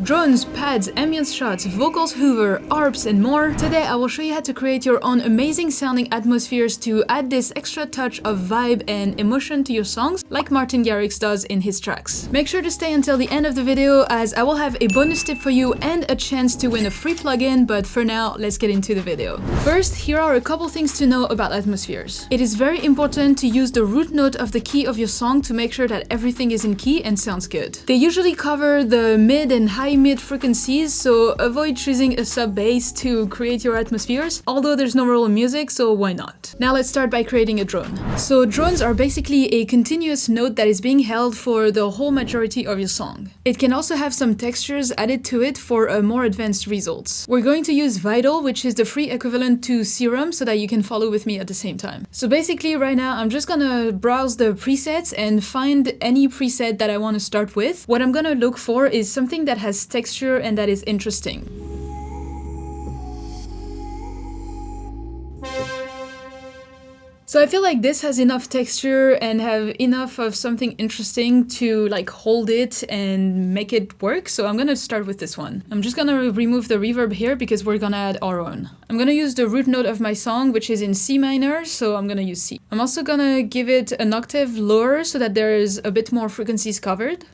Drones, pads, ambience shots, vocals, Hoover, Arps, and more. Today I will show you how to create your own amazing sounding atmospheres to add this extra touch of vibe and emotion to your songs, like Martin Garrix does in his tracks. Make sure to stay until the end of the video, as I will have a bonus tip for you and a chance to win a free plugin, but for now, let's get into the video. First, here are a couple things to know about atmospheres. It is very important to use the root note of the key of your song to make sure that everything is in key and sounds good. They usually cover the mid and high mid frequencies, so avoid choosing a sub bass to create your atmospheres, although there's no real music, so why not? Now let's start by creating a drone. So drones are basically a continuous note that is being held for the whole majority of your song. It can also have some textures added to it for a more advanced results. We're going to use Vital, which is the free equivalent to Serum, so that you can follow with me at the same time. So basically right now I'm just gonna browse the presets and find any preset that I want to start with. What I'm gonna look for is something that has texture and that is interesting. So I feel like this has enough texture and have enough of something interesting to like hold it and make it work. So I'm gonna start with this one. I'm just gonna remove the reverb here because we're gonna add our own. I'm gonna use the root note of my song, which is in C minor, so I'm gonna use C. I'm also gonna give it an octave lower so that there is a bit more frequencies covered.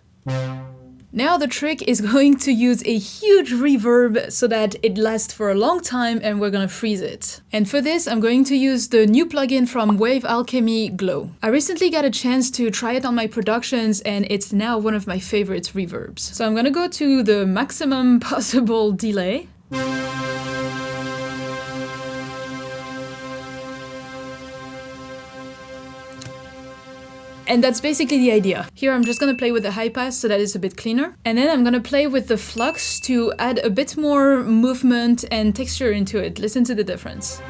Now the trick is going to use a huge reverb so that it lasts for a long time, and we're gonna freeze it. And for this, I'm going to use the new plugin from Wave Alchemy, Glow. I recently got a chance to try it on my productions, and it's now one of my favorite reverbs. So I'm gonna go to the maximum possible delay. And that's basically the idea. Here I'm just gonna play with the high pass so that it's a bit cleaner. And then I'm gonna play with the flux to add a bit more movement and texture into it. Listen to the difference.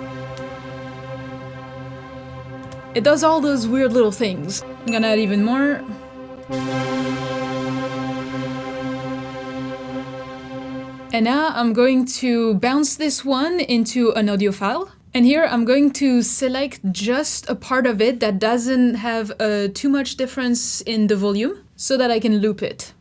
It does all those weird little things. I'm gonna add even more. And now I'm going to bounce this one into an audio file. And here I'm going to select just a part of it that doesn't have too much difference in the volume so that I can loop it.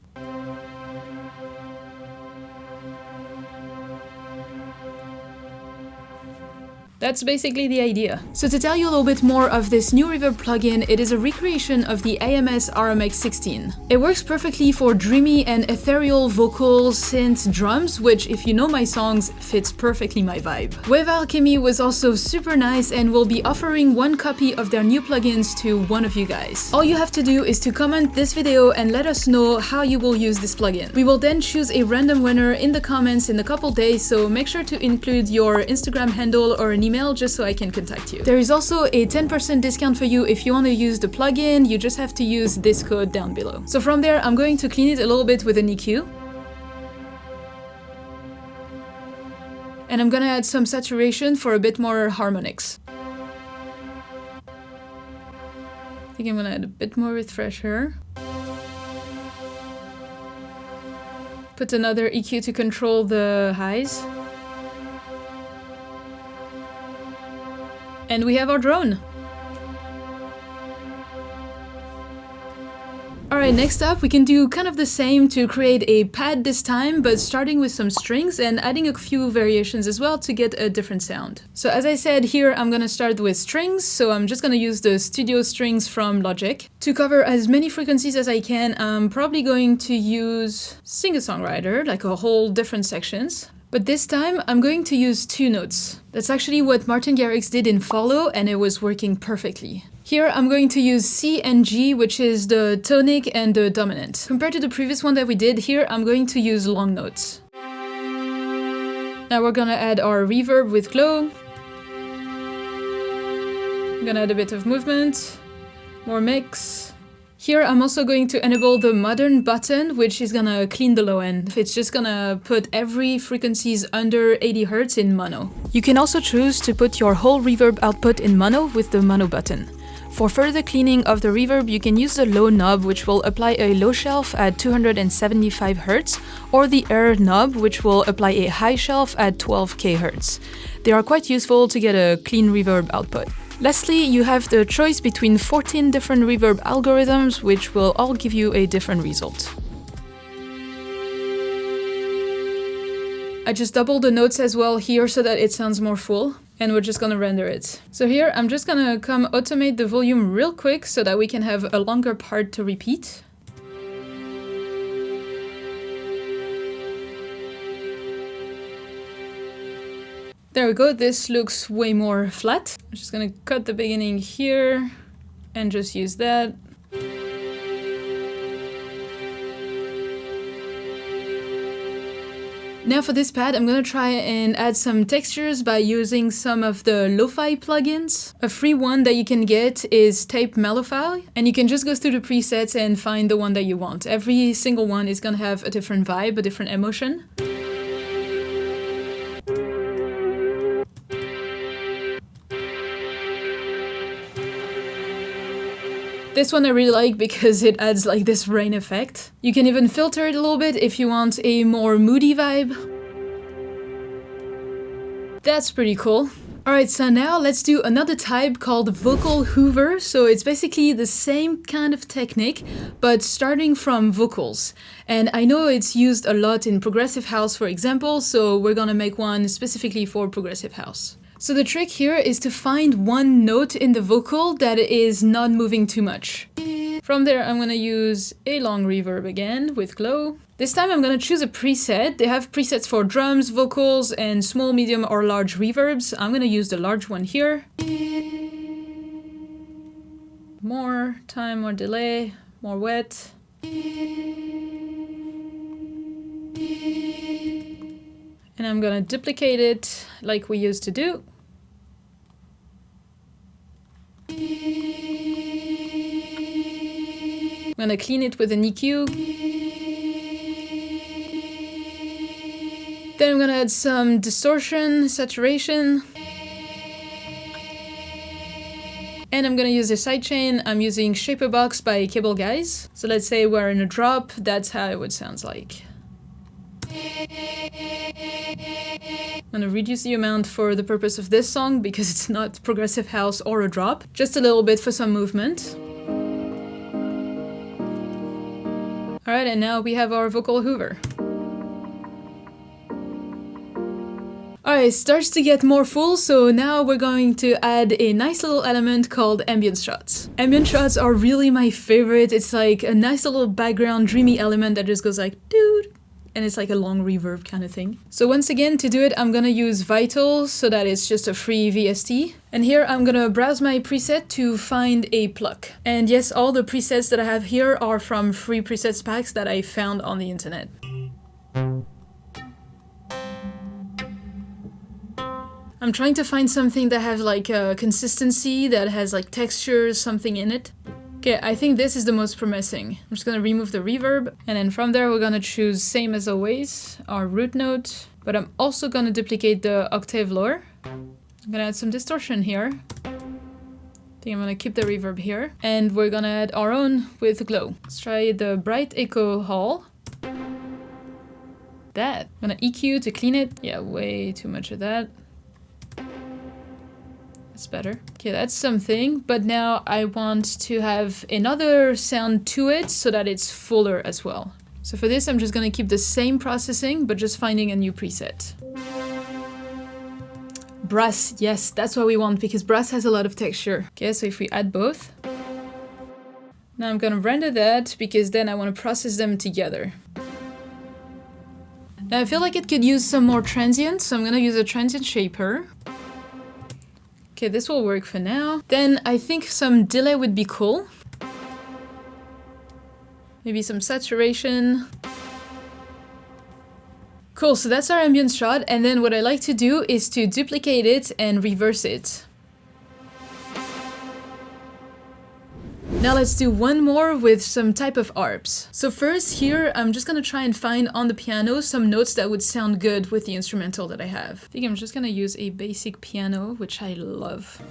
That's basically the idea. So to tell you a little bit more of this new reverb plugin, it is a recreation of the AMS RMX16. It works perfectly for dreamy and ethereal vocals, synths, drums, which, if you know my songs, fits perfectly my vibe. Wave Alchemy was also super nice and will be offering one copy of their new plugins to one of you guys. All you have to do is to comment this video and let us know how you will use this plugin. We will then choose a random winner in the comments in a couple days, so make sure to include your Instagram handle or an email just so I can contact you. There is also a 10% discount for you if you want to use the plugin. You just have to use this code down below. So from there, I'm going to clean it a little bit with an EQ. And I'm gonna add some saturation for a bit more harmonics. I think I'm gonna add a bit more refresh here. Put another EQ to control the highs. And we have our drone. Alright, next up we can do kind of the same to create a pad this time, but starting with some strings and adding a few variations as well to get a different sound. So as I said, here I'm gonna start with strings, so I'm just gonna use the studio strings from Logic. To cover as many frequencies as I can, I'm probably going to use singer-songwriter, like a whole different sections. But this time, I'm going to use two notes. That's actually what Martin Garrix did in Follow, and it was working perfectly. Here, I'm going to use C and G, which is the tonic and the dominant. Compared to the previous one that we did, here I'm going to use long notes. Now we're gonna add our reverb with Glow. I'm gonna add a bit of movement, more mix. Here I'm also going to enable the modern button, which is gonna clean the low end. It's just gonna put every frequencies under 80 Hz in mono. You can also choose to put your whole reverb output in mono with the mono button. For further cleaning of the reverb, you can use the low knob, which will apply a low shelf at 275 Hz, or the air knob, which will apply a high shelf at 12 kHz. They are quite useful to get a clean reverb output. Lastly, you have the choice between 14 different reverb algorithms, which will all give you a different result. I just doubled the notes as well here so that it sounds more full. And we're just gonna render it. So here, I'm just gonna come automate the volume real quick so that we can have a longer part to repeat. There we go, this looks way more flat. I'm just gonna cut the beginning here and just use that. Now for this pad, I'm gonna try and add some textures by using some of the lo-fi plugins. A free one that you can get is Tape Mellowfy, and you can just go through the presets and find the one that you want. Every single one is gonna have a different vibe, a different emotion. This one I really like because it adds like this rain effect. You can even filter it a little bit if you want a more moody vibe. That's pretty cool. Alright, so now let's do another type called vocal hoover. So it's basically the same kind of technique, but starting from vocals. And I know it's used a lot in progressive house, for example, so we're gonna make one specifically for progressive house. So the trick here is to find one note in the vocal that is not moving too much. From there, I'm gonna use a long reverb again with glow. This time I'm gonna choose a preset. They have presets for drums, vocals, and small, medium, or large reverbs. I'm gonna use the large one here. More time, more delay, more wet. And I'm gonna duplicate it like we used to do. I'm gonna clean it with an EQ. Then I'm gonna add some distortion, saturation. And I'm gonna use a sidechain. I'm using Shaperbox by Cable Guys. So let's say we're in a drop, that's how it would sound like. I'm gonna reduce the amount for the purpose of this song because it's not progressive house or a drop. Just a little bit for some movement. Alright, and now we have our vocal hoover. Alright, it starts to get more full, so now we're going to add a nice little element called Ambiance Shots. Ambiance Shots are really my favorite. It's like a nice little background dreamy element that just goes like, dude. And it's like a long reverb kind of thing. So once again, to do it, I'm gonna use Vital so that it's just a free VST. And here I'm gonna browse my preset to find a pluck. And yes, all the presets that I have here are from free presets packs that I found on the internet. I'm trying to find something that has like a consistency, that has like textures, something in it. Okay, I think this is the most promising. I'm just gonna remove the reverb, and then from there we're gonna choose, same as always, our root note, but I'm also gonna duplicate the octave lower. I'm gonna add some distortion here. I think I'm gonna keep the reverb here, and we're gonna add our own with glow. Let's try the bright echo hall. That. I'm gonna EQ to clean it. Yeah, way too much of that. Better. Okay, that's something, but now I want to have another sound to it so that it's fuller as well. So for this, I'm just gonna keep the same processing, but just finding a new preset. Brass, yes, that's what we want because brass has a lot of texture. Okay, so if we add both. Now I'm gonna render that because then I want to process them together. Now I feel like it could use some more transient, so I'm gonna use a transient shaper. Okay, this will work for now. Then I think some delay would be cool. Maybe some saturation. Cool, so that's our ambience shot, and then what I like to do is to duplicate it and reverse it. Now let's do one more with some type of arps. So first here, I'm just gonna try and find on the piano some notes that would sound good with the instrumental that I have. I think I'm just gonna use a basic piano, which I love.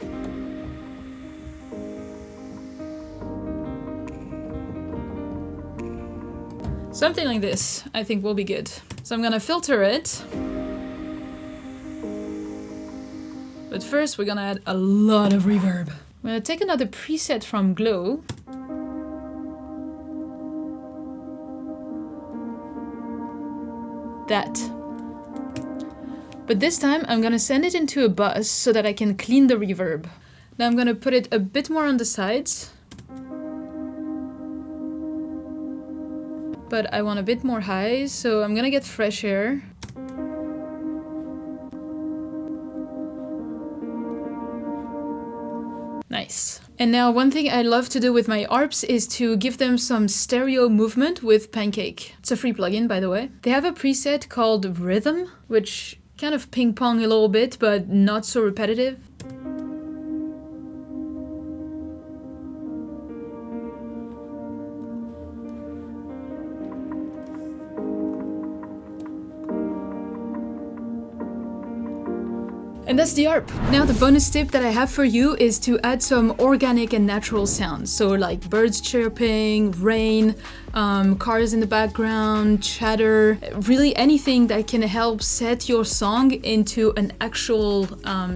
Something like this, I think will be good. So I'm gonna filter it. But first we're gonna add a lot of reverb. I'm gonna take another preset from Glow. That. But this time I'm gonna send it into a bus so that I can clean the reverb. Now I'm gonna put it a bit more on the sides. But I want a bit more high, so I'm gonna get fresh air. Nice. And now one thing I love to do with my Arps is to give them some stereo movement with Pancake. It's a free plugin, by the way. They have a preset called Rhythm, which kind of ping pong a little bit, but not so repetitive. And that's the ARP. Now the bonus tip that I have for you is to add some organic and natural sounds. So like birds chirping, rain, cars in the background, chatter, really anything that can help set your song into an actual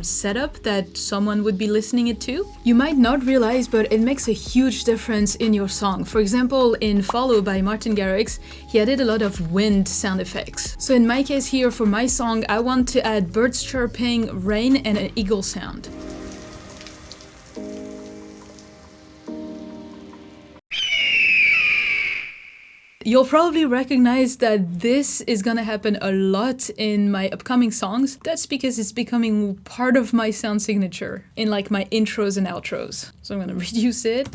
setup that someone would be listening it to. You might not realize, but it makes a huge difference in your song. For example, in Follow by Martin Garrix, he added a lot of wind sound effects. So in my case here, for my song, I want to add birds chirping, rain, and an eagle sound. You'll probably recognize that this is gonna happen a lot in my upcoming songs. That's because it's becoming part of my sound signature in like my intros and outros. So I'm gonna reduce it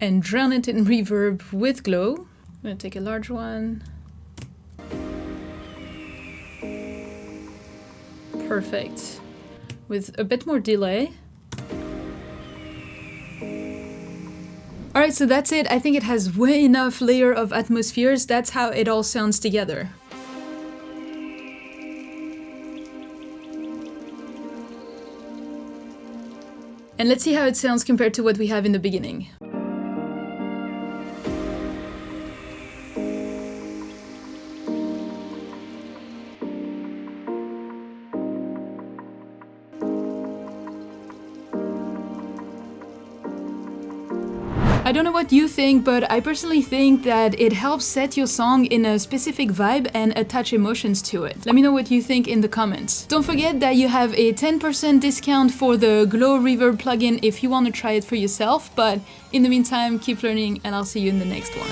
and drown it in reverb with glow. I'm gonna take a large one. Perfect. With a bit more delay. Alright, so that's it. I think it has way enough layer of atmospheres. That's how it all sounds together. And let's see how it sounds compared to what we have in the beginning. I don't know what you think, but I personally think that it helps set your song in a specific vibe and attach emotions to it. Let me know what you think in the comments. Don't forget that you have a 10% discount for the Glow Reverb plugin if you want to try it for yourself, but in the meantime, keep learning and I'll see you in the next one.